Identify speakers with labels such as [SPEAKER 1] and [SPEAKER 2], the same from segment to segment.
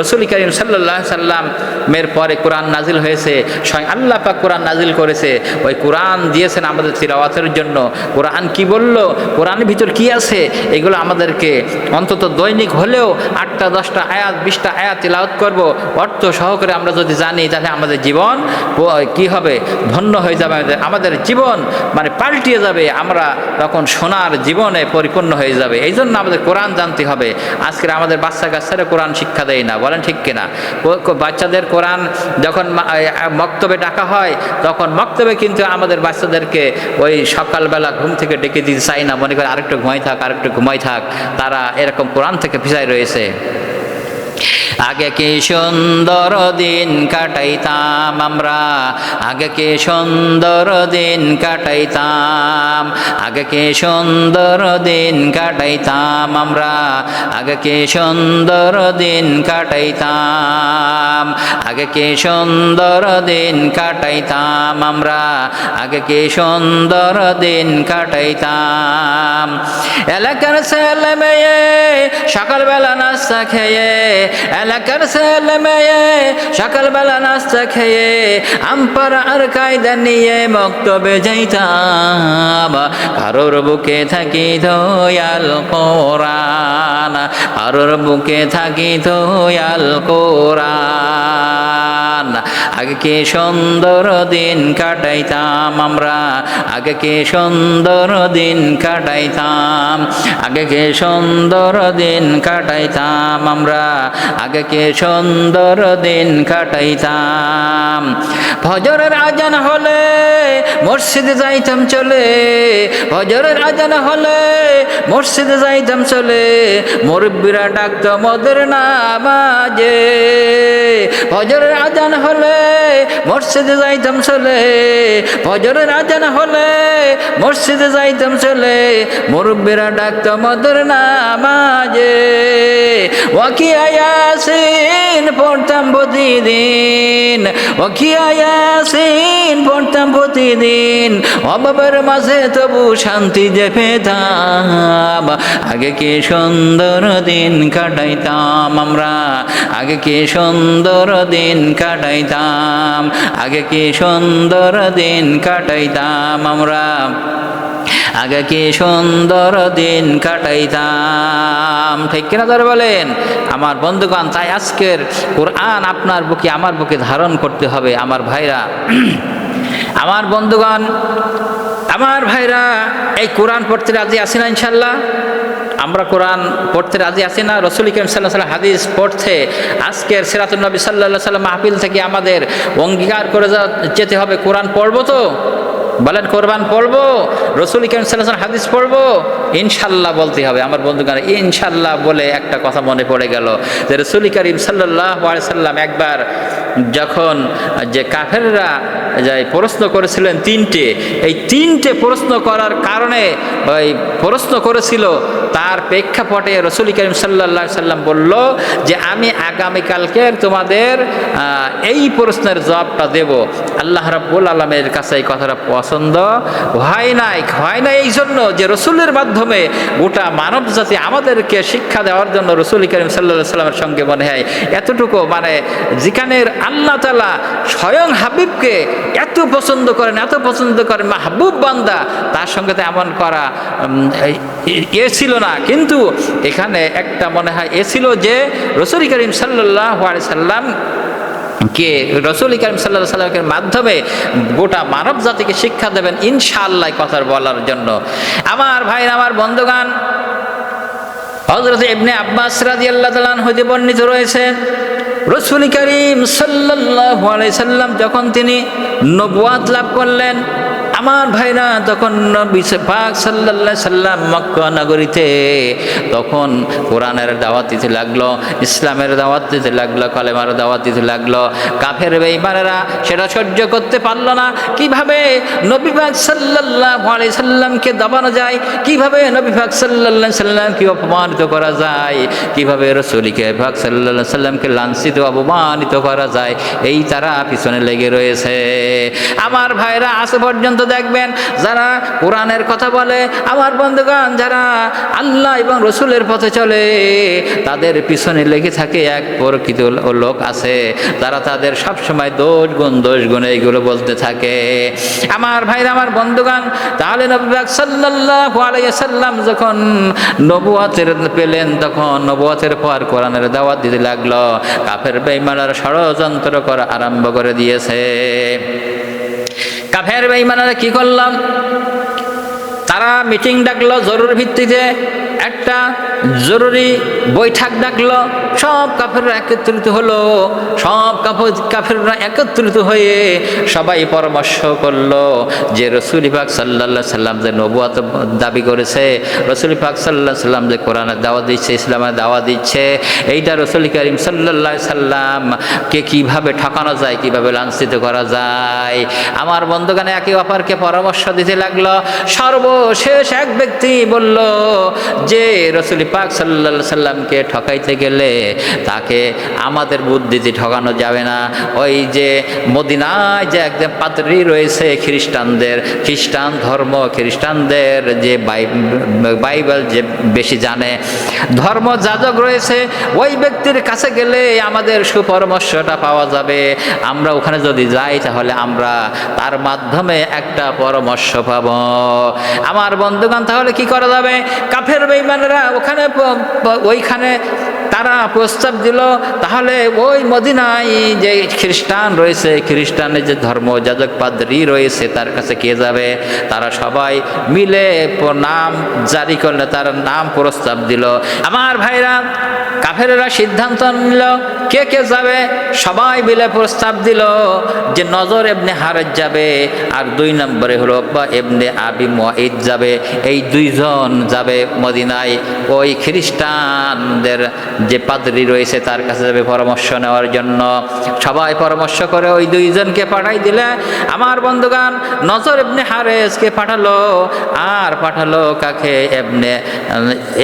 [SPEAKER 1] রাসূল করিম সাল্লাল্লাহু আলাইহি সাল্লামের পরে কোরআন নাজিল হয়েছে, স্বয়ং আল্লাহ পাক কোরআন নাজিল করেছে। ওই কোরআন দিয়েছেন আমাদের তিলাওয়াতের জন্য। কোরআন কি বলল, কোরআনের ভিতর কি আছে, এগুলো আমাদেরকে অন্তত দৈনিক হলেও 8টা 10টা আয়াত 20টা আয়াত তিলাওয়াত করব, অর্থ সহকারে আমরা যদি জানি, তাহলে আমাদের জীবন কি হবে, ধন্য হয়ে যাবে। আমাদের জীবন মানে পাল্টিয়ে যাবে, আমরা তখন সোনার জীবনে পরিপূর্ণ হয়ে যাবে। এই জন্য আমাদের কোরআন জানতে হবে। আজকের আমাদের বাচ্চা কাচ্চারা কোরআন শিক্ষা দেয় না, বলেন ঠিক কিনা? বাচ্চাদের কোরআন যখন মক্তবে ডাকা হয়, তখন মক্তবে কিন্তু আমাদের বাচ্চাদেরকে ওই সকালবেলা ঘুম থেকে ডেকে দিতে চাই না, মনে করে আরেকটু ঘুমাই থাক। তারা এরকম কোরআন থেকে পিছায় রয়েছে। আগে কি সুন্দর দিন কাটাইতাম আমরা, আগে কি সুন্দর দিন কাটাইতাম, আগে কি সুন্দর দিন কাটাইতাম আমরা, আগে কি সুন্দর দিন কাটাইতাম, আগে কি সুন্দর দিন কাটাইতাম আমরা, আগে কি সুন্দর দিন কাটাইতাম। এলাকার ছেলে মেয়ে সকালবেলা নাস্তা খেয়ে, এলাকার ছেলে মেয়ে সকালবেলা নাস্তা খেয়ে আমপারা আর কায়দা নিয়ে মক্তবে যাইতাম। কারোর বুকে থাকি দয়াল কোরআন, কারোর বুকে থাকি দয়াল কোরআন। আগে কি সুন্দর দিন কাটাইতাম আমরা, আগে কি সুন্দর দিন কাটাইতাম, আগে কি সুন্দর দিন কাটাইতাম আমরা, আগে কি সুন্দর দিন কাটাইতাম। ফজরের আজান হলে মসজিদে যাইতাম চলে, ফজরের আজান হলে মসজিদে যাইতাম চলে, মুরব্বিরা ডাকতো মদের নামাজে। ফজরের আজান হলে মসজিদে যাইতাম চলে, ফজরের আজান হলে মসজিদে যাইতাম চলে, মুরব্বিরা ডাকতো মদের নামাজে। ওয়াকিয়া ইয়াসিন পড়তাম প্রতিদিন, ওয়াকিয়া ইয়াসিন পড়তাম প্রতিদিন, অভাবের মাঝে তবু শান্তি যে পেতাম। আগে কি সুন্দর দিন কাটাইতাম আমরা, আগে কি সুন্দর দিন কাটাইতাম, আগে কি সুন্দর দিন কাটাইতাম আমরা, আগে কি সুন্দর দিন কাটাইতাম। ঠিক কিনা ধরে বলেন আমার বন্ধুগণ? তাই আজকের কোরআন আপনার বুকে আমার বুকে ধারণ করতে হবে। আমার ভাইরা, আমার বন্ধুগণ, আমার ভাইরা, এই কোরআন পড়তে রাজি আছি না ইনশাল্লাহ? আমরা কোরআন পড়তে রাজি আছি না? রাসূল করিম সাল্লাল্লাহু আলাইহি ওয়াসাল্লাম হাদিস পড়তে আজকের সিরাতুন নবী সাল্লাল্লাহু আলাইহি ওয়াসাল্লাম মাহফিল থেকে আমাদের অঙ্গীকার করে যেতে হবে। কোরআন পড়বো তো? বলেন কোরআন পড়বো? রাসূল করিম সাল্লাল্লাহু আলাইহি ওয়াসাল্লাম হাদিস পড়বো? ইনশাল্লাহ বলতে হবে। আমার বন্ধুগণ, ইনশাল্লাহ বলে একটা কথা মনে পড়ে গেল যে রাসূল করিম সাল্লাল্লাহু আলাইহি ওয়াসাল্লাম একবার যখন যে কাফেররা যাই প্রশ্ন করেছিলেন তিনটে, এই তিনটে প্রশ্ন করার কারণে ওই প্রশ্ন করেছিল, তার প্রেক্ষাপটে রাসূল করিম সাল্লাল্লাহু আলাইহি ওয়াসাল্লাম বলল যে আমি আগামীকালকে তোমাদের এই প্রশ্নের জবাবটা দেব। আল্লাহ রাব্বুল আলামিনের কাছে এই কথাটা পছন্দ হয় নাই এই জন্য যে রসুলের মাধ্যমে গোটা মানব জাতি আমাদেরকে শিক্ষা দেওয়ার জন্য রাসূল করিম সাল্লাল্লাহু আলাইহি ওয়াসাল্লামের সঙ্গে মনে হয় এতটুকু মানে যেখানে আল্লাহ তাআলা স্বয়ং হাবিবকে এত পছন্দ করেন মাহবুব বান্দা, তার সঙ্গে তো এমন করা ছিল না। কিন্তু এখানে একটা মনে হয় ছিল যে রাসূল করিম সাল্লাল্লাহু আলাইহি সাল্লাম কে রাসূল করিম সাল্লাল্লাহু আলাইহি সাল্লামের মাধ্যমে গোটা মানব জাতিকে শিক্ষা দেবেন ইনশাআল্লাহ কথা বলার জন্য। আমার ভাইরা, আমার বন্ধুগণ, হযরত ইবনে আব্বাস রাদিয়াল্লাহু তাআলা হতে বর্ণিত রয়েছে রাসূল করিম সাল্লাল্লাহু আলাইহি সাল্লাম যখন তিনি নবুয়ত লাভ করলেন, আমার ভাইরা, তখন নবী পাক সাল্লাল্লাহু আলাইহি সাল্লাম মক্কা নগরীতে তখন কোরআনের দাওয়াত দিতে লাগলো, ইসলামের দাওয়াত দিতে লাগলো, কালেমার দাওয়াত দিতে লাগলো। কাফের বেঈমানেরা সেটা সহ্য করতে পারলো না। কিভাবে নবী পাক সাল্লাল্লাহু আলাইহি সাল্লামকে দাবানো যায়, কিভাবে নবী পাক সাল্লাল্লাহু আলাইহি সাল্লামকে অপমানিত করা যায়, কিভাবে রাসূল পাক সাল্লাল্লাহু আলাইহি সাল্লামকে লাঞ্ছিত লাঞ্ছিত অপমানিত করা যায়, এই তারা পিছনে লেগে রয়েছে। আমার ভাইরা আজ পর্যন্ত দেখবেন যারা কোরআনের কথা বলে, আমার বন্ধুগণ যারা আল্লাহ এবং রসুলের পথে চলে, তাদের পিছনে লেগে থাকে এক প্রকৃত লোক আছে, তারা তাদের সবসময় দোষ গুণ এইগুলো বলতে থাকে। আমার ভাইরা, আমার বন্ধুগণ, তাহলে নবী পাক সাল্লাল্লাহু আলাইহি ওয়াসাল্লাম যখন নবুয়তের পেলেন, তখন নবুয়তের পর কোরআনের দাওয়াত দিতে লাগলো। কাফের বেঈমানরা ষড়যন্ত্র করা আরম্ভ করে দিয়েছে। কাফের বেঈমানরা কি করলাম, তারা মিটিং ডাকলো, জরুরি ভিত্তিতে একটা জরুরি বৈঠক ডাকলো। সব কাফেররা একত্রিত হলো, সব কাফেররা একত্রিত হয়ে সবাই পরামর্শ করলো যে রসুল পাক সাল্লাল্লাহু আলাইহি সাল্লাম যে নবুয়ত দাবি করেছে, রসুল পাক সাল্লাল্লাহু আলাইহি সাল্লাম যে কোরআনের দাওয়াত দিচ্ছে, ইসলামের দাওয়াত দিচ্ছে, এইটা রসুল করিম সাল্লাল্লাহু আলাইহি সাল্লামকে কিভাবে ঠকানো যায়, কিভাবে লাঞ্ছিত করা যায়। আমার বন্ধুগণ একে অপরকে পরামর্শ দিতে লাগলো। সর্বশেষ এক ব্যক্তি বলল যে রসুল পাক সাল্লাল্লাহু আলাইহি সাল্লামকে ঠকাইতে গেলে তাকে আমাদের বুদ্ধিতে ঠকানো যাবে না। ওই যে মদিনায় যে একজন পাদ্রী রয়েছে, খ্রিস্টান ধর্ম, খ্রিস্টানদের যে বাইবেল যে বেশি জানে, ধর্ম যাজক রয়েছে, ওই ব্যক্তির কাছে গেলে আমাদের সুপরামর্শটা পাওয়া যাবে। আমরা ওখানে যদি যাই তাহলে আমরা তার মাধ্যমে একটা পরামর্শ পাব। আমার বন্ধুগণ, তাহলে কি করা যাবে? কাফের বেঈমানরা ওইখানে তারা প্রস্তাব দিল, তাহলে ওই মদিনায় যে খ্রিস্টান রয়েছে, খ্রিস্টানের যে ধর্মযাজক পাদ্রী রয়েছে, তার কাছে কে যাবে? তারা সবাই মিলে নাম জারি করলে, তার নাম প্রস্তাব দিল। আমার ভাইরা, কাফেরেরা সিদ্ধান্ত নিল কে কে যাবে। সবাই মিলে প্রস্তাব দিল যে নজর ইবনে হারেস যাবে, আর 2 নম্বরে হলো ইবনে আবি মুয়াইদ যাবে। এই 2 জন যাবে মদিনায়, ওই খ্রিস্টানদের যে পাদ্রী রয়েছে তার কাছে যাবে পরামর্শ নেওয়ার জন্য। সবাই পরামর্শ করে ওই 2 জনকে পাঠাই দিলে। আমার বন্ধুগান, নজর ইবনে হারেসকে পাঠালো, আর পাঠালো কাকে?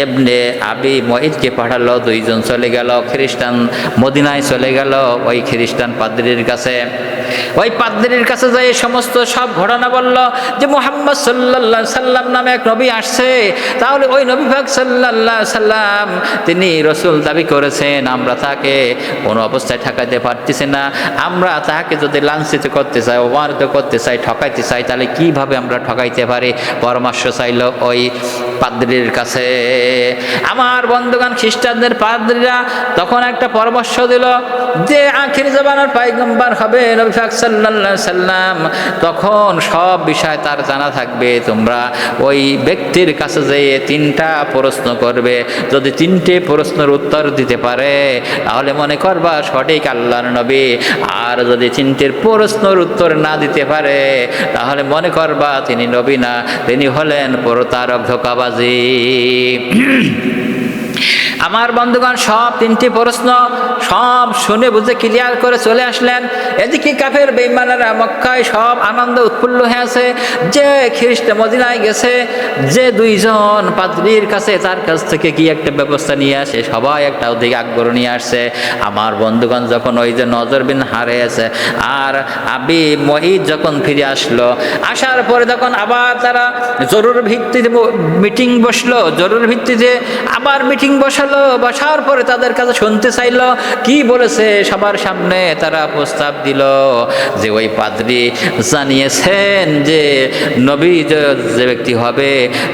[SPEAKER 1] ইবনে আবি মুয়াইদকে পাঠালো। 2 জন চলে গেল খ্রিস্টান মদিনায়, চলে গেল ওই খ্রিস্টান পাদ্রীর কাছে। ওই পাদ্রীর কাছে যাই সমস্ত সব ঘটনা বলল যে মুহাম্মদ সাল্লাল্লাহু আলাইহি সাল্লাম নামে এক নবী আসছে। তাহলে ওই নবী পাক সাল্লাল্লাহু আলাইহি সাল্লাম তিনি রসুল দাবি করেছেন, আমরা তাকে কোনো অবস্থায় ঠকাইতে পারতেছি না। আমরা তাকে যদি লাঞ্ছিত করতে চাই, অপমানিত করতে চাই, ঠকাইতে চাই, তাহলে কিভাবে আমরা ঠকাইতে পারি? পরামর্শ চাইল ওই পাদ্রীর কাছে। আমার বন্ধুগণ, খ্রিস্টানদের পাদ্রীরা তখন একটা পরামর্শ দিল যে আখির জামানার পয়গম্বর হবে নবী পাক সাল্লাল্লাহু আলাইহি সাল্লাম, তখন সব বিষয় তার জানা থাকবে। তোমরা ওই ব্যক্তির কাছে যেয়ে 3টা প্রশ্ন করবে। যদি 3টে প্রশ্নের উত্তর দিতে পারে তাহলে মনে করবা সঠিক আল্লাহর নবী, আর যদি 3টের প্রশ্নের উত্তর না দিতে পারে তাহলে মনে করবা তিনি নবী না, তিনি হলেন প্রতারক, ধোঁকাবাজি। আমার বন্ধুগণ, সব 3টি প্রশ্ন সব শুনে বুঝে ক্লিয়ার করে চলে আসলেন। এদিকে কাফের বেঈমানেরা মক্কায় সব আনন্দ উৎফুল্ল হয়ে আছে যে খ্রিস্ট মদিনায় গেছে, যে 2 জন পাদ্রীর কাছে, তার কাছ থেকে কি একটা ব্যবস্থা নিয়ে আসে, সবাই একটা ওদিকে আগ্রহ নিয়ে আসছে। আমার বন্ধুগণ, যখন ওই যে নজর বিন হারেস আর আবি মুয়াইদ যখন ফিরে আসলো, আসার পরে তখন আবার তারা জরুরি ভিত্তিতে মিটিং বসলো, জরুরি ভিত্তিতে আবার মিটিং বসার পরে তাদের কাছে শুনতে চাইল কি বলেছে। সবার সামনে তারা প্রস্তাব দিল যে ওই পাদ্রী জানিয়েছেন যে নবী যে ব্যক্তি হবে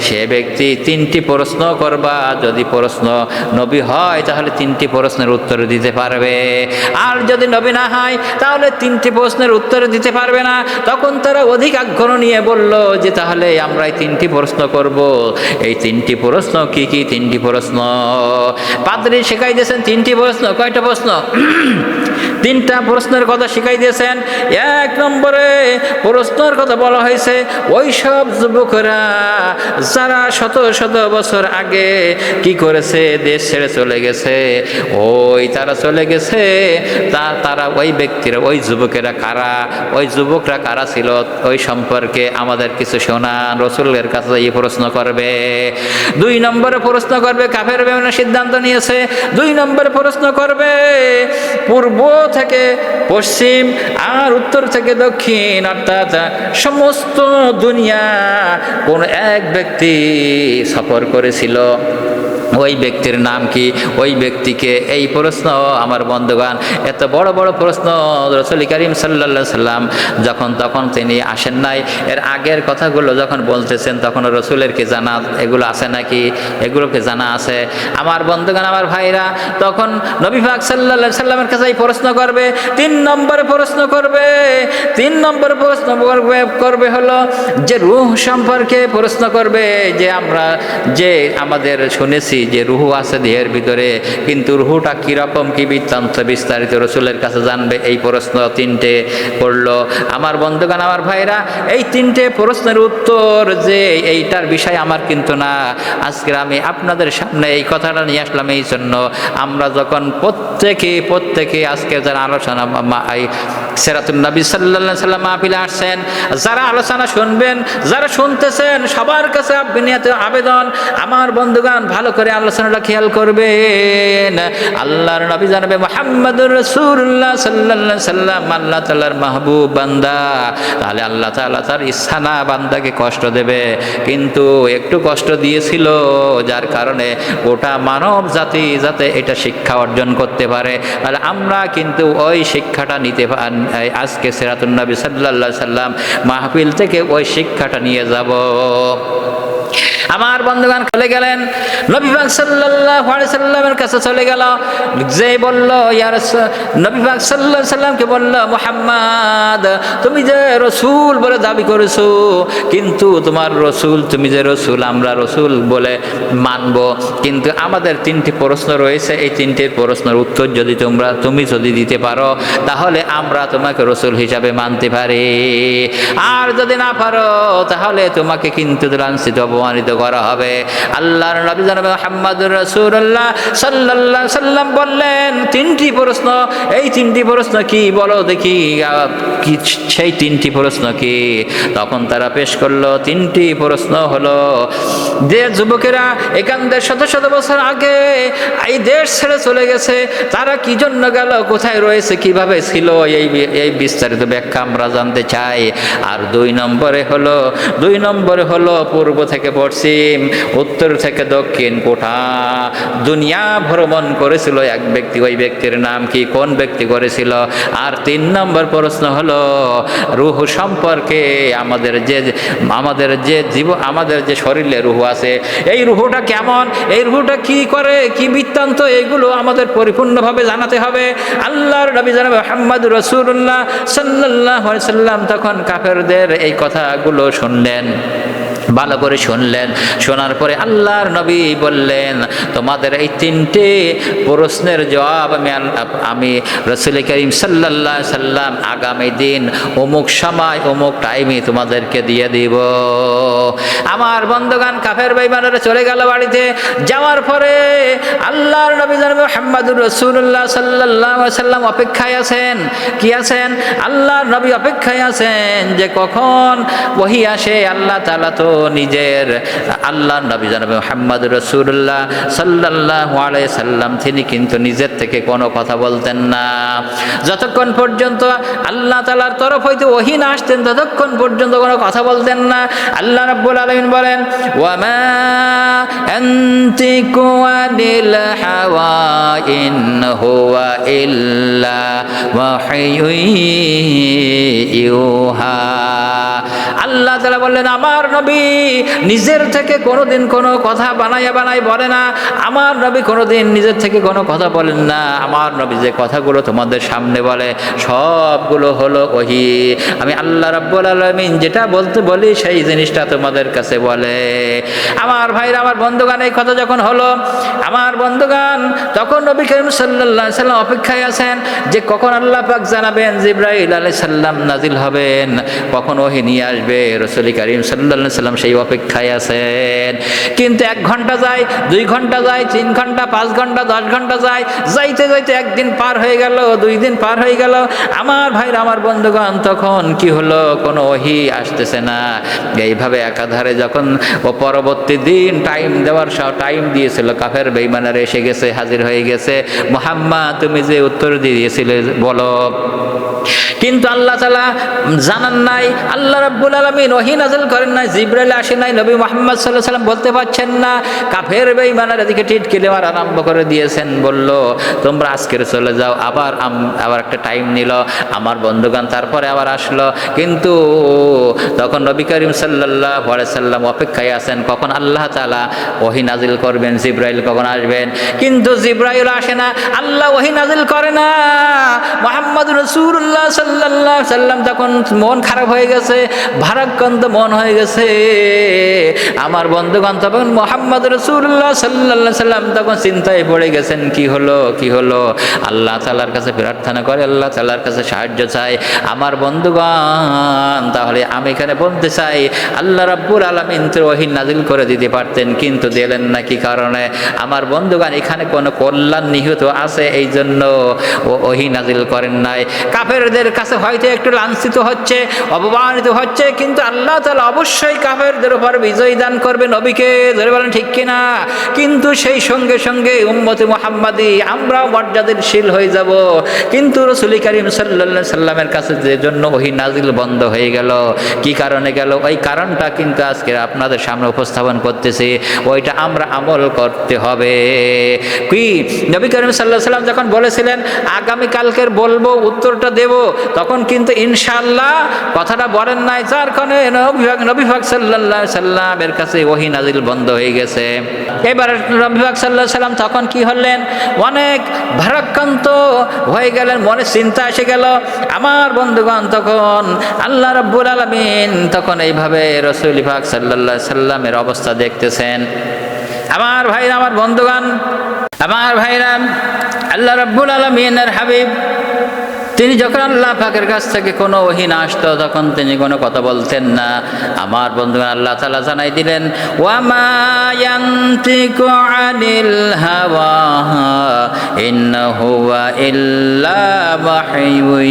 [SPEAKER 1] সে ব্যক্তি 3টি প্রশ্ন করবা, যদি প্রশ্ন নবী হয় তাহলে 3টি প্রশ্নের উত্তর দিতে পারবে, আর যদি নবী না হয় তাহলে 3টি প্রশ্নের উত্তর দিতে পারবে না। তখন তারা অধিক আগ্রহ নিয়ে বলল যে তাহলে আমরা এই 3টি প্রশ্ন করব। এই 3টি প্রশ্ন কি কি? 3টি প্রশ্ন পাদ্রী শেখাই দিয়েছেন। 3টি প্রশ্ন। কয়টা প্রশ্ন? তিনটা প্রশ্নের কথা শিখাই দিয়েছেন। এক নম্বরে প্রশ্নের কথা বলা হয়েছে ওই সব যুবকেরা যারা শত শত বছর আগে কি করেছে, দেশ ছেড়ে চলে গেছে। ওই তারা চলে গেছে, তারা ওই ব্যক্তিরা, ওই যুবকেরা কারা, ওই যুবকরা কারা ছিল, ওই সম্পর্কে আমাদের কিছু শোনান। রাসূলের কাছে এই প্রশ্ন করবে। দুই নম্বরে প্রশ্ন করবে, কাফের বেঈমানরা সিদ্ধান্ত নিয়েছে। দুই নম্বরে প্রশ্ন করবে পূর্ব থেকে পশ্চিম আর উত্তর থেকে দক্ষিণ, অর্থাৎ সমস্ত দুনিয়া কোন এক ব্যক্তি সফর করেছিল, ওই ব্যক্তির নাম কি, ওই ব্যক্তিকে। এই প্রশ্ন আমার বন্ধুগণ, এত বড় বড় প্রশ্ন রাসূল করিম সাল্লাল্লাহু আলাইহি সাল্লাম যখন তখন তিনি আসেন নাই। এর আগের কথাগুলো যখন বলতেছেন তখন রাসূলের কি জানা এগুলো আছে নাকি? এগুলোকে জানা আছে। আমার বন্ধুগণ, আমার ভাইরা, তখন নবী পাক সাল্লাল্লাহু আলাইহি সাল্লামের কাছে এই প্রশ্ন করবে। তিন নম্বরে প্রশ্ন করবে, তিন নম্বরে প্রশ্ন করবে হলো যে রূহ সম্পর্কে প্রশ্ন করবে, যে আমরা যে আমাদের শুনেছি যে রুহু আছে দেহের ভিতরে, কিন্তু রুহুটা কিরকম, কি বৃত্তান্ত বিস্তারিত রাসূলের কাছে জানবে। এই প্রশ্ন তিনটে করলো। আমার বন্ধুগণ, আমার ভাইরা, এই তিনটে প্রশ্নের উত্তর যে এইটার বিষয় আমার কিন্তু না। আজকে আমি আপনাদের সামনে এই কথাটা নিয়ে আসলাম এই জন্য, আমরা যখন প্রত্যেকে আজকে যারা আলোচনা সিরাতুন নবী সাল্লাল্লাহু আলাইহি সাল্লাম মাহফিলে আসছেন, যারা আলোচনা শুনবেন, যারা শুনতেছেন, সবার কাছে বিনীত আবেদন, আমার বন্ধুগণ ভালো করে আলোচনাটা খেয়াল করবেন। আল্লাহর নবী জানাবে মুহাম্মাদুর রাসূলুল্লাহ সাল্লাল্লাহু আলাইহি সাল্লাম আল্লাহ তাআলার মাহবুব বান্দা। তাহলে আল্লাহ তাআলা তার ইচ্ছা না বান্দাকে কষ্ট দেবে, কিন্তু একটু কষ্ট দিয়েছিল যার কারণে গোটা মানব জাতি যাতে এটা শিক্ষা অর্জন করতে পারে। তাহলে আমরা কিন্তু ওই শিক্ষাটা নিতে আজকে সিরাতুন নবী সাল্লাল্লাহু আলাইহি সাল্লাম মাহফিল থেকে ওই শিক্ষাটা নিয়ে যাব। আমার বন্ধুগণ চলে গেলেন, নবী পাক সাল্লাল্লাহু আলাইহি সাল্লামের কাছে চলে গেল। যে বলল, ইয়া রাসূল, নবী পাক সাল্লাল্লাহু আলাইহি সাল্লামকে বলল, মুহাম্মদ তুমি যে রাসূল বলে দাবি করেছো, কিন্তু তোমার রাসূল, তুমি যে রাসূল, আমরা রাসূল বলে মানব, কিন্তু আমাদের তিনটি প্রশ্ন রয়েছে। এই তিনটির প্রশ্নের উত্তর যদি তুমি যদি দিতে পারো, তাহলে আমরা তোমাকে রাসূল হিসাবে মানতে পারি। আর যদি না পারো, তাহলে তোমাকে কিন্তু লাঞ্ছিত, অপমানিত করা হবে। আল্লাহর নবী জনাবে মুহাম্মদুর রাসূলুল্লাহ সাল্লাল্লাহু আলাইহি সাল্লাম বললেন তিনটি প্রশ্ন। এই তিনটি প্রশ্ন কি বলো দেখি, কি সেই তিনটি প্রশ্ন কি? তখন তারা পেশ করলো তিনটি প্রশ্ন হলো, যে যুবকেরা এখান থেকে শত শত বছর আগে এই দেশ ছেড়ে চলে গেছে, তারা কি জন্য গেল, কোথায় রয়েছে, কিভাবে ছিল, এই বিস্তারিত ব্যাখ্যা আমরা জানতে চাই। আর দুই নম্বরে হলো পূর্ব থেকে পশ্চিম, উত্তর থেকে দক্ষিণ, গোটা দুনিয়া ভ্রমণ করেছিল এক ব্যক্তি, ওই ব্যক্তির নাম কি, কোন ব্যক্তি করেছিল। আর তিন নম্বর প্রশ্ন হলো রূহ সম্পর্কে, আমাদের যে শরীরে রূহ আছে, এই রূহটা কেমন, এই রূহটা কি করে, কি বৃত্তান্ত, এগুলো আমাদের পরিপূর্ণভাবে জানাতে হবে। আল্লাহর নবী জনাব মুহাম্মদুর রাসূলুল্লাহ সাল্লাল্লাহু আলাইহি সাল্লাম তখন কাফেরদের এই কথাগুলো শুনলেন, ভালো করে শুনলেন। শোনার পরে আল্লাহর নবী বললেন, তোমাদের এই তিনটে প্রশ্নের জবাব আমি রাসূল করিম সাল্লাল্লাহু আলাইহি সাল্লাম আগামী দিন অমুক সময় অমুক টাইমে তোমাদেরকে দিয়ে দিব। আমার বন্ধুগণ, কাফের বেঈমানরা চলে গেল বাড়িতে। যাওয়ার পরে আল্লাহর নবী জনাব মুহাম্মদুর রাসূলুল্লাহ সাল্লাল্লাহু আলাইহি সাল্লাম অপেক্ষায় আছেন। কি আছেন? আল্লাহর নবী অপেক্ষায় আছেন যে কখন ওহী আসে। আল্লাহ তাআলা তো নিজের, আল্লাহর নবী জনাব মুহাম্মদ রাসূলুল্লাহ সাল্লাল্লাহু আলাইহি সাল্লাম তিনি কিন্তু নিজের থেকে কোনো কথা বলতেন না। যতক্ষণ পর্যন্ত আল্লাহ তাআলার তরফ হইতে ওহী না আসতেন ততক্ষণ পর্যন্ত কোনো কথা বলতেন না। আল্লাহ রাব্বুল আলামিন বলেন, ওয়া মা আনতিকু আনিল হাওয়া ইন হুয়া ইল্লা ওয়াহয়ুন ইউহা। আল্লাহ তাআলা বললেন আমার নবী নিজের থেকে কোনোদিন কোনো কথা বানাই বলে না, আমার নবী কোনোদিন নিজের থেকে কোনো কথা বলেন না। আমার নবী যে কথাগুলো তোমাদের সামনে বলে সবগুলো হলো ওহী। আমি আল্লাহ রাব্বুল আলামিন যেটা বলতে বলি সেই জিনিসটা তোমাদের কাছে বলে। আমার ভাইরা, আমার বন্ধুগান, এই কথা যখন হলো আমার বন্ধুগান, তখন নবী করিম সাল্লাল্লাহু আলাইহি সাল্লাম অপেক্ষায় আছেন যে কখন আল্লাহ পাক জানাবেন জিবরাইল আলাইহিস সালাম নাজিল হবেন, কখন ওহী নিয়ে আসবে। রাসূল করিম সাল্লাল্লাহু আলাইহি সাল্লাম সেই অপেক্ষায় আছেন। কিন্তু 1 ঘন্টা যায়, 2 ঘন্টা যায়, 3 ঘন্টা, 5 ঘন্টা, 10 ঘন্টা যায়, যাইতে যাইতে 1 দিন পার হয়ে গেল, 2 দিন পার হয়ে গেল। আমার ভাইরা, আমার বন্ধুগণ, তখন কি হলো? কোনো ওহী আসতেছে না। এইভাবে একাধারে যখন ও পরবর্তী দিন টাইম দিয়েছিল, কাফের বেঈমানেরা এসে গেছে, হাজির হয়ে গেছে। মুহাম্মদ তুমি যে উত্তর দিয়েছিলে বলো। কিন্তু আল্লাহ তাআলা জানান নাই, আল্লাহ রাব্বুল আলামিন ওহী নাযিল করেন নাই, জিবরাইল আসে নাই, নবী মুহাম্মদ সাল্লাল্লাহু আলাইহি ওয়াসাল্লাম বলতে পারছেন না। কাফের বেঈমানেরা এদিকে টিটকিলে মারা আরম্ভ করে দিয়েছেন, বলল তোমরা আজকের চলে যাও। আবার একটা টাইম নিল আমার বন্ধুগণ, তারপরে আবার আসলো। কিন্তু তখন নবী করিম সাল্লাল্লাহু আলাইহি ওয়াসাল্লাম অপেক্ষায় আছেন কখন আল্লাহ তাআলা ওহী নাযিল করবেন, জিবরাইল কখন আসবেন। কিন্তু জিবরাইল আসে না, আল্লাহ ওহী নাযিল করে না। মুহাম্মদ রাসূলুল্লাহ সাল্লাল্লাহু আলাইহি ওয়াসাল্লাম তখন মন খারাপ হয়ে গেছে, ভারাক্রান্ত মন হয়ে গেছে। আমার বন্ধুগণ, তখন মুহাম্মদ রাসূলুল্লাহ সাল্লাল্লাহু আলাইহি ওয়াসাল্লাম তখন চিন্তায় পড়ে গেছেন, কি হলো। আল্লাহ তাআলার কাছে প্রার্থনা করে, আল্লাহ তাআলার কাছে সাহায্য চাই। আমার বন্ধুগণ, তাহলে আমি এখানে বলতে চাই আল্লাহ রাব্বুল আলামিন তো ওহী নাযিল করে দিতে পারতেন, কিন্তু দিলেন না। কি কারণে? আমার বন্ধুগণ, এখানে কোনো কল্যাণ নিহিত আছে, এই জন্য ওহী নাযিল করেন নাই। কাফেরদের কাছে হয়তো একটু লাঞ্ছিত হচ্ছে, অপমানিত হচ্ছে, কিন্তু আল্লাহ তাআলা অবশ্যই কাফেরদের উপর বিজয় দান করবে নবীকে, ধরে বলেন ঠিক কিনা? কিন্তু সেই সঙ্গে সঙ্গে উম্মতে মুহাম্মাদি আমরাও মর্যাদাশীল হয়ে যাব। কিন্তু রাসূল করিম সাল্লাল্লাহু আলাইহি সাল্লামের কাছে যে জন্য ওহী নাযিল বন্ধ হয়ে গেল, কি কারণে গেল? ওই কারণটা কিন্তু আজকে আপনাদের সামনে উপস্থাপন করতেছি, ওইটা আমরা আমল করতে হবে। কি নবী করিম সাল্লাল্লাহু আলাইহি সাল্লাম যখন বলেছিলেন আগামী কালকের বলবো, উত্তরটা দেব, তখন কিন্তু ইনশাআল্লাহ কথাটা বলেন নাই, যার কারণে নবী পাক সাল্লাল্লাহু আলাইহি সাল্লামের কাছে ওহী নাযিল বন্ধ হয়ে গেছে। এবার নবী পাক সাল্লাল্লাহু আলাইহি সাল্লাম তখন কি হলেন? অনেক ভারাক্রান্ত হয়ে গেলেন, মনে চিন্তা এসে গেল। আমার বন্ধুগণ, তখন আল্লাহ রাব্বুল আলামিন তখন এইভাবে রাসূল পাক সাল্লাল্লাহু আলাইহি সাল্লামের অবস্থা দেখতেছেন। আমার ভাইরা, আমার বন্ধুগণ, আমার ভাইরা, আল্লাহ রাব্বুল আলামিনের হাবিব তিনি যখন আল্লাহ পাকের কাছ থেকে কোনো ওহী না আসতো, তখন তিনি কোনো কথা বলতেন না। আমার বন্ধুগণ, আল্লাহ তাআলা জানাই দিলেন, ওয়া মা ইয়ানতিকু আনিল হাওয়া ইন্নাহু ইল্লা ওয়াহয়ুন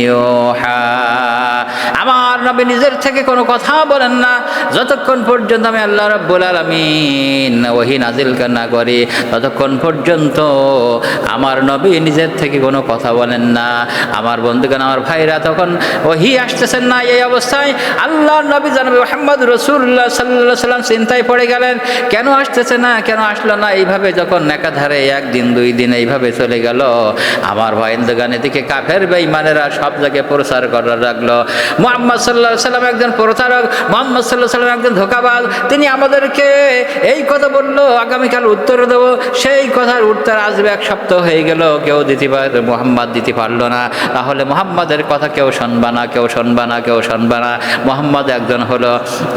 [SPEAKER 1] ইউহা। আমার নবী নিজের থেকে কোনো কথা বলেন না, যতক্ষণ পর্যন্ত আমি আল্লাহ রাব্বুল আলামিন ওহী নাযিল না করি, ততক্ষণ পর্যন্ত আমার নবী নিজের থেকে কোনো কথা বলেন না। আমার বন্ধুগণ, আমার ভাইরা, তখন ওহী আসতেছেন না। এই অবস্থায় আল্লাহর নবী জনাবে মুহাম্মদ রাসূলুল্লাহ সাল্লাল্লাহু আলাইহি ওয়াসাল্লাম চিন্তায় পড়ে গেলেন, কেন আসতেছে না, কেন আসলো না। এইভাবে যখন একাধারে 1 দিন 2 দিন এইভাবে চলে গেল, আমার বন্ধুগণ, এদিকে কাফের বেঈমানেরা সব জায়গায় প্রচার করা লাগলো মুহাম্মদ সাল্লাল্লাহু আলাইহি ওয়াসাল্লাম একজন প্রতারক, মুহাম্মদ সাল্লাল্লাহু আলাইহি ওয়াসাল্লাম একজন ধোঁকাবাজ। তিনি আমাদেরকে এই কথা বললো আগামীকাল উত্তর দেব, সেই কথার উত্তর আসবে 1 সপ্তাহ হয়ে গেল, কেউ মুহাম্মদ দিতে পারলো না। তাহলে মুহাম্মাদের কথা কেউ শুনবা না। মুহাম্মদ একজন হলো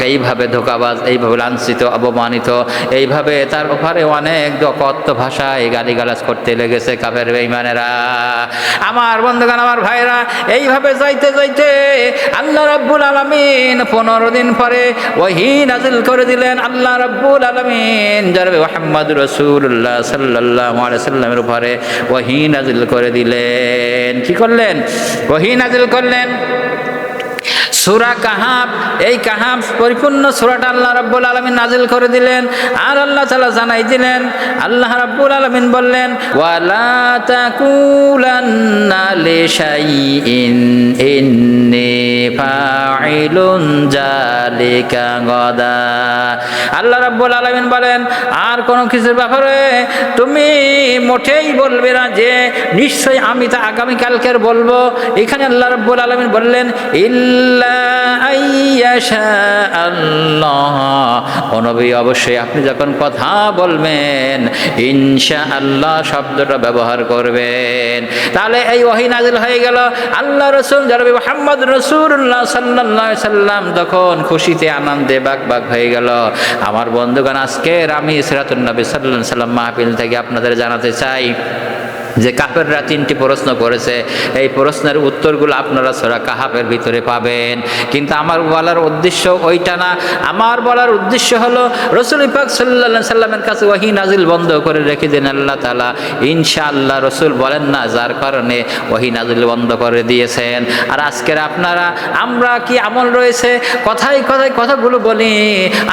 [SPEAKER 1] এইভাবে ধোঁকাবাজ, এইভাবে লাঞ্ছিত, অপমানিত, এইভাবে তার উপরে অনেক কত ভাষায় গালিগালাজ করতে লেগেছে কাফের বেঈমানেরা। আমার বন্ধুগণ, আমার ভাইরা, এইভাবে যাইতে যাইতে আল্লাহ রাব্বুল আলামিন 15 দিন পরে ওহী নাযিল করে দিলেন। আল্লাহ রাব্বুল আলামিন জনাবে মুহাম্মদ রাসূলুল্লাহ সাল্লাল্লাহু আলাইহি সাল্লামের উপরে ওহী নাযিল করে দিলেন। কি করলেন? ওহী নাযিল করলেন। সূরা কাহাফ, এই কাহাফ পরিপূর্ণ সূরাটা আল্লাহ রাব্বুল আলামিন নাযিল করে দিলেন। আর আল্লাহ তাআলা জানাই দিলেন, আল্লাহ রাব্বুল আলামিন বললেন, ওয়ালা তাকুলান্না লিশাইইন ইন্নী ফাইলুন যালিকা গাদা। আল্লাহ রাব্বুল আলামিন বলেন, আর কোন কিছুর ব্যাপারে তুমি মোটেই বলবে না যে নিশ্চয়ই আমি তা আগামীকালকের বলবো। এখানে আল্লাহ রাব্বুল আলামিন বললেন ইল্লা আইয়াশা আল্লাহ, ও নবী অবশ্যই আপনি যখন কথা বলবেন ইনশাআল্লাহ শব্দটা ব্যবহার করবেন। তাহলে এই ওহী নাযিল হয়ে গেল। আল্লাহ রাসূল জনাবে মুহাম্মদ রাসূলুল্লাহ সাল্লাল্লাহু আলাইহি সাল্লাম তখন খুশিতে আনন্দে বাক হয়ে গেল। আমার বন্ধুগণ, আজকের আমি সিরাতুন নবী সাল্লাল্লাহু আলাইহি সাল্লাম মাহফিল থেকে আপনাদের জানাতে চাই যে কাফেররা 3টি প্রশ্ন করেছে, এই প্রশ্নের উত্তরগুলো আপনারা সূরা কাহাফের ভিতরে পাবেন। কিন্তু আমার বলার উদ্দেশ্য ওইটা না। আমার বলার উদ্দেশ্য হলো রাসূল পাক সাল্লাল্লাহু আলাইহি সাল্লামের কাছে ওহী নাজিল বন্ধ করে রেখে দেন আল্লাহ তাআলা। ইনশাআল্লাহ রাসূল বলেন না, যার কারণে ওহী নাজিল বন্ধ করে দিয়েছেন। আর আজকের আপনারা আমরা কি আমল রয়েছে, কথায় কথাগুলো বলি,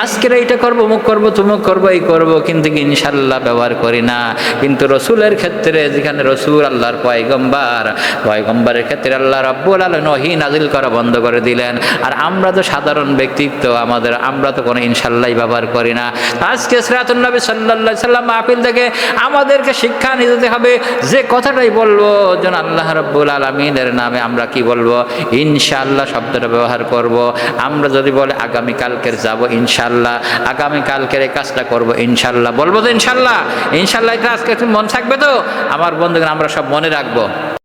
[SPEAKER 1] আজকের এইটা করব, মুখ করব, তুমুক করব, এই করব, কিন্তু ইনশাআল্লাহ ব্যবহার করি না। কিন্তু রাসূলের ক্ষেত্রে রাসূল আল্লাহর পয়গম্বরের ক্ষেত্রে আল্লাহ রাব্বুল আলামিন ওহী নাজিল করা বন্ধ করে দিলেন। আর আমরা তো সাধারণ ব্যক্তিত্ব, আমরা তো কোনো ইনশাআল্লাহ ব্যবহার করি না। আজকে সিরাতুন নবী সাল্লাল্লাহু আলাইহি সাল্লাম মাহফিল থেকে আমাদেরকে শিক্ষা নিতে হবে যে কথাটাই বলবো যেন আল্লাহ রাব্বুল আলামিনের নামে আমরা কি বলবো, ইনশাআল্লাহ শব্দটা ব্যবহার করব। আমরা যদি বলে আগামীকালকের যাব, ইনশাআল্লাহ আগামীকালকের এই কাজটা করব, ইনশাআল্লাহ বলবো তো, ইনশাআল্লাহ এটা আজকে মন থাকবে তো? আমার বন্ধুগণ, আমরা সব মনে রাখবো।